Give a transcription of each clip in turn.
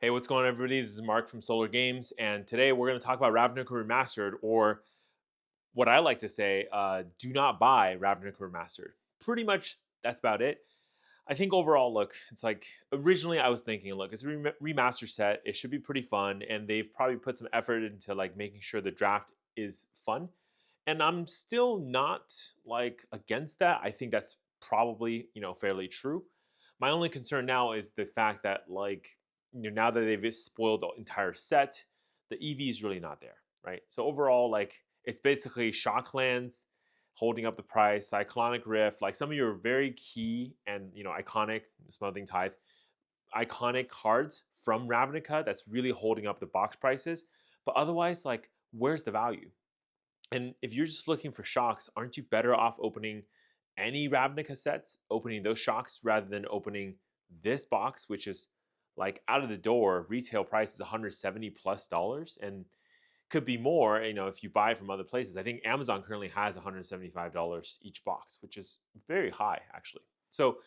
Hey, what's going on, everybody? This is Mark from Solar Games, and today we're going to talk about Ravnica Remastered, or what I like to say, do not buy Ravnica Remastered. Pretty much that's about it. I think overall, look, it's like originally I was thinking, look, it's a remaster set. It should be pretty fun, and they've probably put some effort into like making sure the draft is fun. And I'm still not like against that. I think that's probably fairly true. My only concern now is the fact that like now that they've spoiled the entire set, the EV is really not there, right? So overall, like it's basically Shocklands holding up the price, Cyclonic Rift, like some of your very key and iconic Smothering Tithe, iconic cards from Ravnica that's really holding up the box prices. But otherwise, like where's the value? And if you're just looking for shocks, aren't you better off opening any Ravnica sets, opening those shocks rather than opening this box, which is like out of the door, retail price is 170 plus dollars and could be more, if you buy it from other places. I think Amazon currently has $175 each box, which is very high actually. So,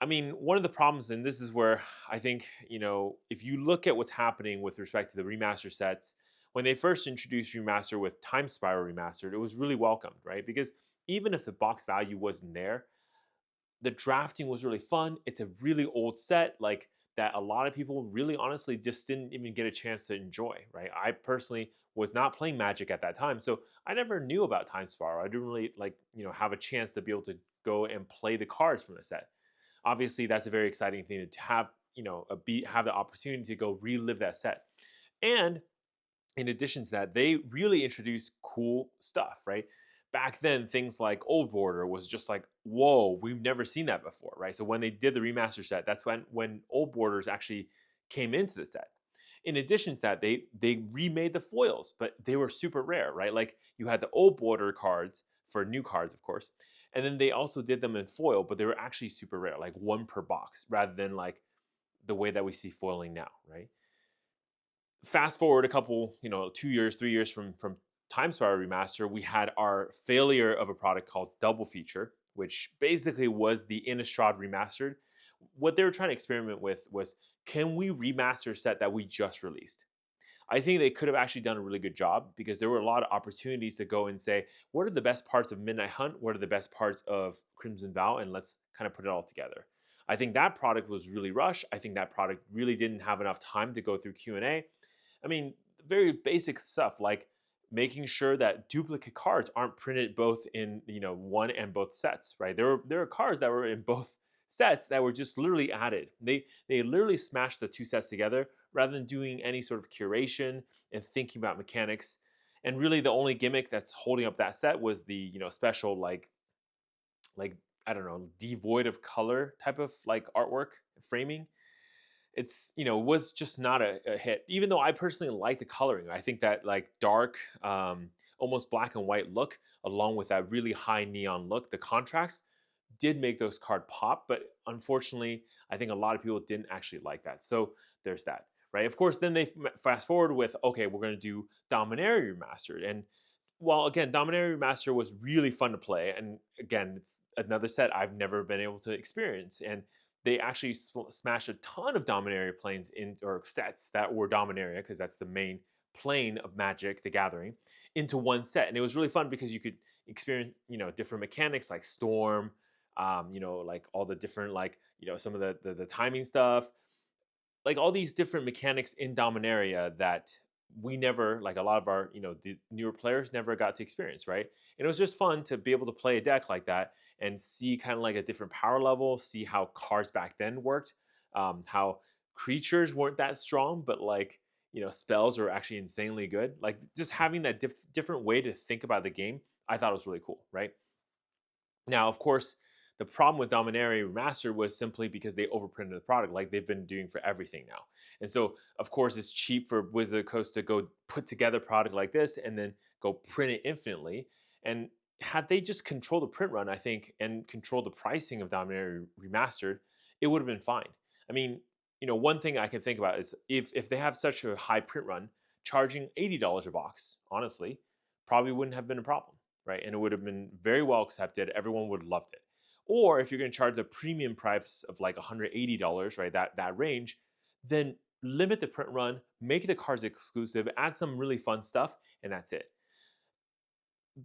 I mean, one of the problems, and this is where I think, if you look at what's happening with respect to the remaster sets, when they first introduced remaster with Time Spiral Remastered, it was really welcomed, right? Because even if the box value wasn't there, the drafting was really fun. It's a really old set, like that a lot of people really honestly just didn't even get a chance to enjoy, right? I personally was not playing Magic at that time, so I never knew about Time Spiral. I didn't really like, have a chance to be able to go and play the cards from the set. Obviously, that's a very exciting thing to have, have the opportunity to go relive that set. And in addition to that, they really introduced cool stuff, right? Back then, things like Old Border was just like, whoa, we've never seen that before, right? So when they did the remaster set, that's when Old Borders actually came into the set. In addition to that, they remade the foils, but they were super rare, right? Like you had the Old Border cards for new cards, of course, and then they also did them in foil, but they were actually super rare, like one per box, rather than like the way that we see foiling now, right? Fast forward a couple, 2 years, 3 years from Time Spiral Remaster, we had our failure of a product called Double Feature, which basically was the Innistrad Remastered. What they were trying to experiment with was, can we remaster a set that we just released? I think they could have actually done a really good job because there were a lot of opportunities to go and say, what are the best parts of Midnight Hunt? What are the best parts of Crimson Vow? And let's kind of put it all together. I think that product was really rushed. I think that product really didn't have enough time to go through Q&A. I mean, very basic stuff like making sure that duplicate cards aren't printed both in one and both sets, right? There are cards that were in both sets that were just literally added. They literally smashed the two sets together rather than doing any sort of curation and thinking about mechanics. And really, the only gimmick that's holding up that set was the special like I don't know, devoid of color type of like artwork framing. It's was just not a hit, even though I personally like the coloring. I think that like dark, almost black and white look along with that really high neon look, the contrast did make those card pop, but unfortunately I think a lot of people didn't actually like that. So there's that, right? Of course, then they fast forward with, okay, we're going to do Dominaria Remastered. And while again Dominaria Remaster was really fun to play, and again it's another set I've never been able to experience, and they actually smashed a ton of Dominaria planes in, or sets that were Dominaria, because that's the main plane of Magic the Gathering, into one set. And it was really fun because you could experience, different mechanics like Storm, like all the different, like, some of the timing stuff, like all these different mechanics in Dominaria that we never, like a lot of our, the newer players never got to experience, right? And it was just fun to be able to play a deck like that and see kind of like a different power level, see how cards back then worked, how creatures weren't that strong, but like, spells are actually insanely good. Like just having that different way to think about the game, I thought was really cool, right? Now, of course, the problem with Dominaria Remaster was simply because they overprinted the product like they've been doing for everything now. And so, of course, it's cheap for Wizard of the Coast to go put together a product like this and then go print it infinitely. And had they just controlled the print run, I think, and controlled the pricing of Dominaria Remastered, it would have been fine. I mean, one thing I can think about is if they have such a high print run, charging $80 a box, honestly, probably wouldn't have been a problem, right? And it would have been very well accepted. Everyone would have loved it. Or if you're going to charge the premium price of like $180, right, that range, then limit the print run, make the cards exclusive, add some really fun stuff, and that's it.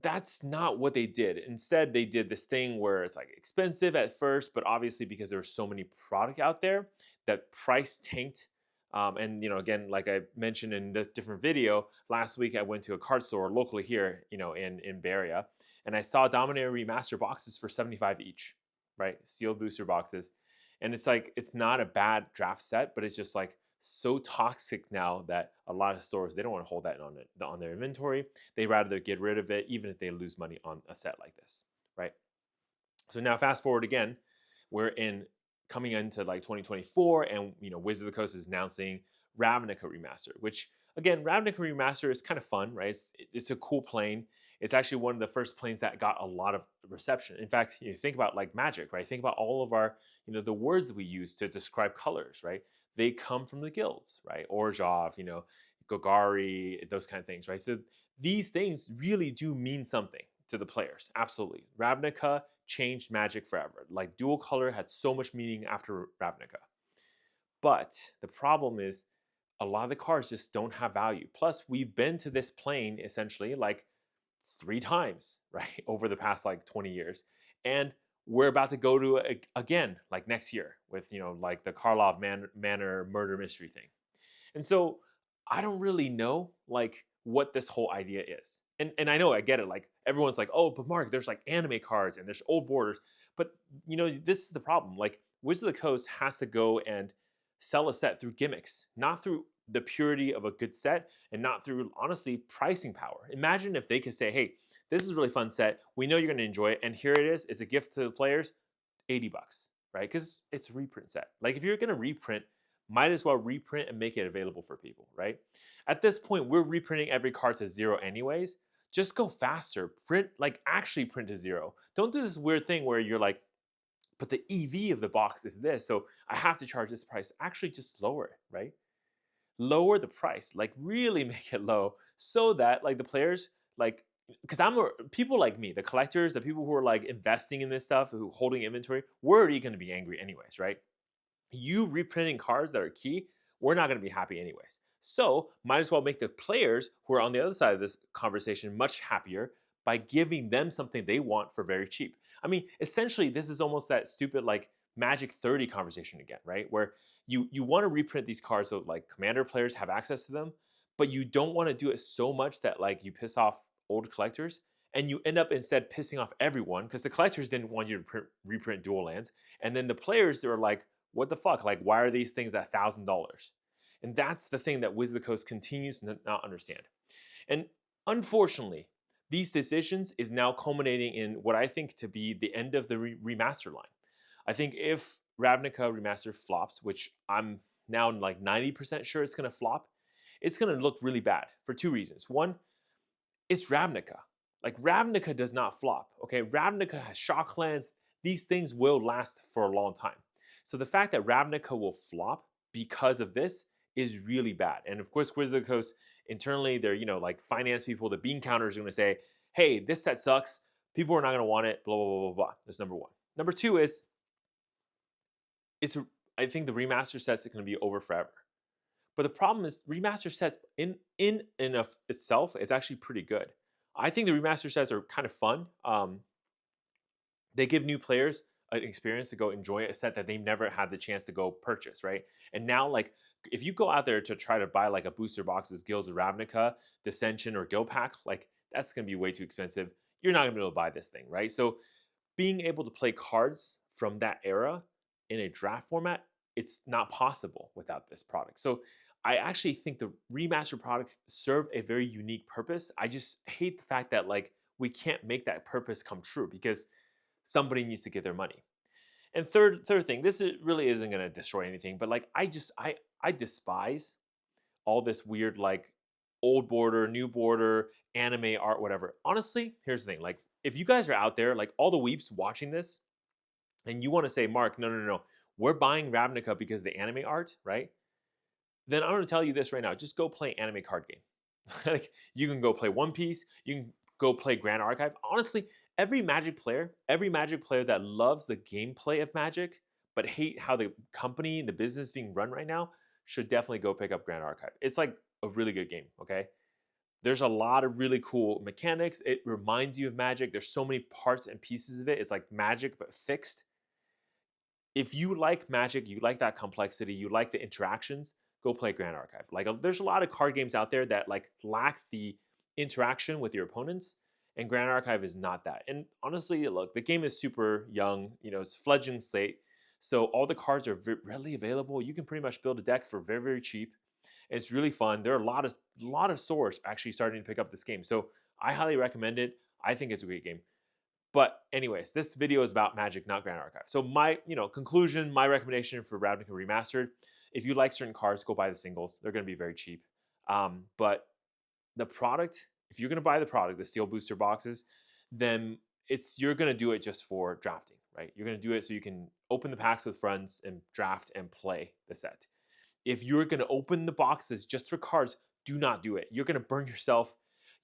That's not what they did. Instead, they did this thing where it's like expensive at first, but obviously because there were so many product out there, that price tanked. And again, like I mentioned in this different video, last week I went to a card store locally here, in Bay Area, and I saw Dominaria Remaster boxes for 75 each, right? Sealed booster boxes, and it's like it's not a bad draft set, but it's just like so toxic now that a lot of stores they don't want to hold that on their inventory. They rather get rid of it, even if they lose money on a set like this, right? So now fast forward again, we're in coming into like 2024, and Wizard of the Coast is announcing Ravnica Remastered, which again, Ravnica Remastered is kind of fun, right? It's a cool plane. It's actually one of the first planes that got a lot of reception. In fact, you think about like Magic, right? Think about all of our, the words that we use to describe colors, right? They come from the guilds, right? Orzhov, Golgari, those kind of things, right? So these things really do mean something to the players. Absolutely. Ravnica changed Magic forever. Like dual color had so much meaning after Ravnica. But the problem is a lot of the cards just don't have value. Plus, we've been to this plane essentially like 3 times, right, over the past like 20 years. And we're about to go to it again, like next year, with like the Karlov Manor murder mystery thing. And so I don't really know like what this whole idea is. And I know I get it. Like everyone's like, oh, but Mark, there's like anime cards and there's old borders. But this is the problem. Like Wizard of the Coast has to go and sell a set through gimmicks, not through the purity of a good set, and not through honestly pricing power. Imagine if they could say, hey, this is a really fun set. We know you're going to enjoy it, and here it is. It's a gift to the players, $80, right? Because it's a reprint set. Like if you're going to reprint, might as well reprint and make it available for people, right? At this point, we're reprinting every card to 0 anyways. Just go faster. Print, like actually print to 0. Don't do this weird thing where you're like, but the EV of the box is this, so I have to charge this price. Actually, just lower it, right? Lower the price, like really make it low, so that like the players, like, because people like me, the collectors, the people who are like investing in this stuff, who holding inventory, we're already going to be angry anyways, right? You reprinting cards that are key, we're not going to be happy anyways. So might as well make the players who are on the other side of this conversation much happier by giving them something they want for very cheap. I mean, essentially, this is almost that stupid like Magic 30 conversation again, right? Where you want to reprint these cards so like Commander players have access to them, but you don't want to do it so much that like you piss off old collectors, and you end up instead pissing off everyone because the collectors didn't want you to reprint dual lands, and then the players are like, what the fuck? Like, why are these things at $1,000? And that's the thing that Wizard of the Coast continues to not understand. And unfortunately, these decisions is now culminating in what I think to be the end of the remaster line. I think if Ravnica Remastered flops, which I'm now like 90% sure it's going to flop, it's going to look really bad for 2 reasons. One, it's Ravnica. Like Ravnica does not flop. Okay, Ravnica has shock lands. These things will last for a long time. So the fact that Ravnica will flop because of this is really bad. And of course, Wizard of the Coast internally, they're like finance people, the bean counters are going to say, "Hey, this set sucks. People are not going to want it." Blah blah blah blah blah. That's number one. Number two is I think the remaster sets are going to be over forever. But the problem is remaster sets in of itself is actually pretty good. I think the remaster sets are kind of fun. They give new players an experience to go enjoy a set that they never had the chance to go purchase, right? And now, like, if you go out there to try to buy like a booster box of Guilds of Ravnica, Dissension, or Guild Pack, like that's gonna be way too expensive. You're not gonna be able to buy this thing, right? So being able to play cards from that era in a draft format, it's not possible without this product. So I actually think the remaster product served a very unique purpose. I just hate the fact that like we can't make that purpose come true because somebody needs to get their money. And third thing, really isn't going to destroy anything, but like I despise all this weird like old border, new border, anime art, whatever. Honestly, here's the thing: like if you guys are out there, like all the weeps watching this, and you want to say, Mark, no, no, no, no, we're buying Ravnica because of the anime art, right? Then I'm going to tell you this right now: just go play anime card game. Like you can go play One Piece, you can go play Grand Archive. Honestly, every Magic player that loves the gameplay of Magic but hate how the company, the business is being run right now, should definitely go pick up Grand Archive. It's like a really good game, okay? There's a lot of really cool mechanics. It reminds you of Magic. There's so many parts and pieces of it. It's like Magic, but fixed. If you like Magic, you like that complexity, you like the interactions, go play Grand Archive. Like there's a lot of card games out there that like lack the interaction with your opponents, and Grand Archive is not that. And honestly, look, the game is super young. It's fledgling slate, so all the cards are readily available. You can pretty much build a deck for very very cheap. It's really fun. There are a lot of stores actually starting to pick up this game, so I highly recommend it. I think it's a great game. But anyways, this video is about Magic, not Grand Archive. So my, conclusion, my recommendation for Ravnica Remastered, if you like certain cards, go buy the singles. They're going to be very cheap. But the product, if you're going to buy the product, the steel booster boxes, then you're going to do it just for drafting, right? You're going to do it so you can open the packs with friends and draft and play the set. If you're going to open the boxes just for cards, do not do it. You're going to burn yourself.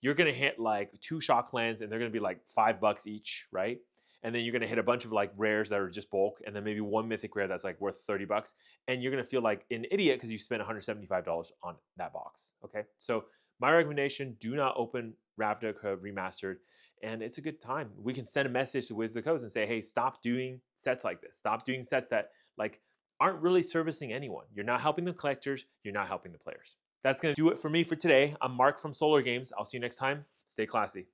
You're going to hit like 2 shock lands and they're going to be like $5 each, right? And then you're going to hit a bunch of like rares that are just bulk, and then maybe one mythic rare that's like worth $30. And you're going to feel like an idiot because you spent $175 on that box. Okay. So my recommendation, do not open Ravnica Remastered. And it's a good time. We can send a message to Wiz the Coast and say, hey, stop doing sets like this. Stop doing sets that like aren't really servicing anyone. You're not helping the collectors. You're not helping the players. That's going to do it for me for today. I'm Mark from Solar Games. I'll see you next time. Stay classy.